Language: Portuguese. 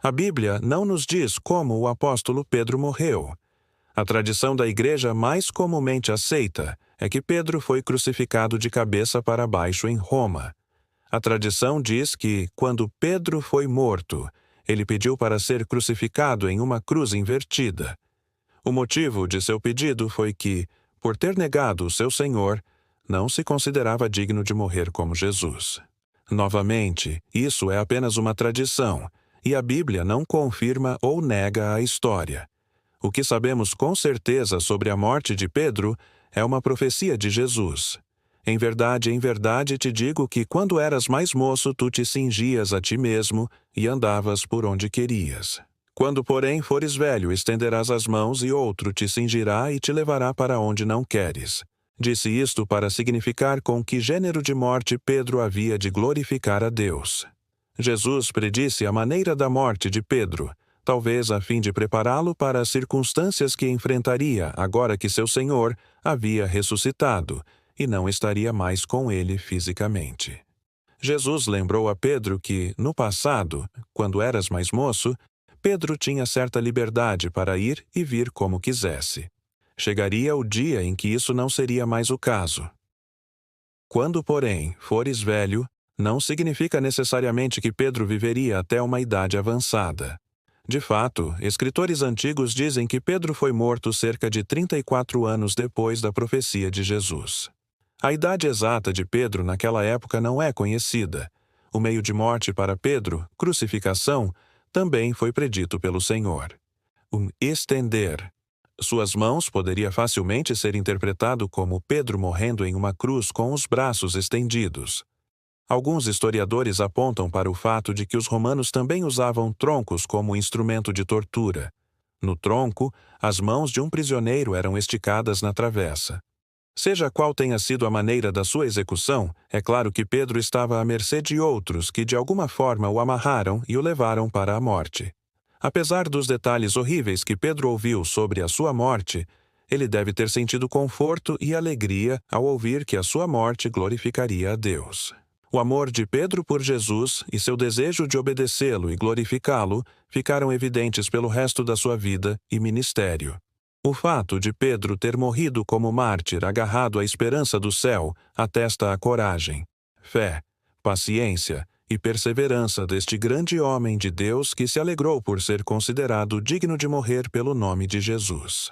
A Bíblia não nos diz como o apóstolo Pedro morreu. A tradição da igreja mais comumente aceita é que Pedro foi crucificado de cabeça para baixo em Roma. A tradição diz que, quando Pedro foi morto, ele pediu para ser crucificado em uma cruz invertida. O motivo de seu pedido foi que, por ter negado o seu Senhor, não se considerava digno de morrer como Jesus. Novamente, isso é apenas uma tradição, e a Bíblia não confirma ou nega a história. O que sabemos com certeza sobre a morte de Pedro é uma profecia de Jesus. Em verdade te digo que quando eras mais moço tu te cingias a ti mesmo e andavas por onde querias. Quando, porém, fores velho, estenderás as mãos e outro te cingirá e te levará para onde não queres. Disse isto para significar com que gênero de morte Pedro havia de glorificar a Deus. Jesus predisse a maneira da morte de Pedro, talvez a fim de prepará-lo para as circunstâncias que enfrentaria agora que seu Senhor havia ressuscitado e não estaria mais com ele fisicamente. Jesus lembrou a Pedro que, no passado, quando eras mais moço, Pedro tinha certa liberdade para ir e vir como quisesse. Chegaria o dia em que isso não seria mais o caso. Quando, porém, fores velho, não significa necessariamente que Pedro viveria até uma idade avançada. De fato, escritores antigos dizem que Pedro foi morto cerca de 34 anos depois da profecia de Jesus. A idade exata de Pedro naquela época não é conhecida. O meio de morte para Pedro, crucificação, também foi predito pelo Senhor. Estender. Suas mãos poderia facilmente ser interpretado como Pedro morrendo em uma cruz com os braços estendidos. Alguns historiadores apontam para o fato de que os romanos também usavam troncos como instrumento de tortura. No tronco, as mãos de um prisioneiro eram esticadas na travessa. Seja qual tenha sido a maneira da sua execução, é claro que Pedro estava à mercê de outros que de alguma forma o amarraram e o levaram para a morte. Apesar dos detalhes horríveis que Pedro ouviu sobre a sua morte, ele deve ter sentido conforto e alegria ao ouvir que a sua morte glorificaria a Deus. O amor de Pedro por Jesus e seu desejo de obedecê-lo e glorificá-lo ficaram evidentes pelo resto da sua vida e ministério. O fato de Pedro ter morrido como mártir agarrado à esperança do céu atesta a coragem, fé, paciência e perseverança deste grande homem de Deus que se alegrou por ser considerado digno de morrer pelo nome de Jesus.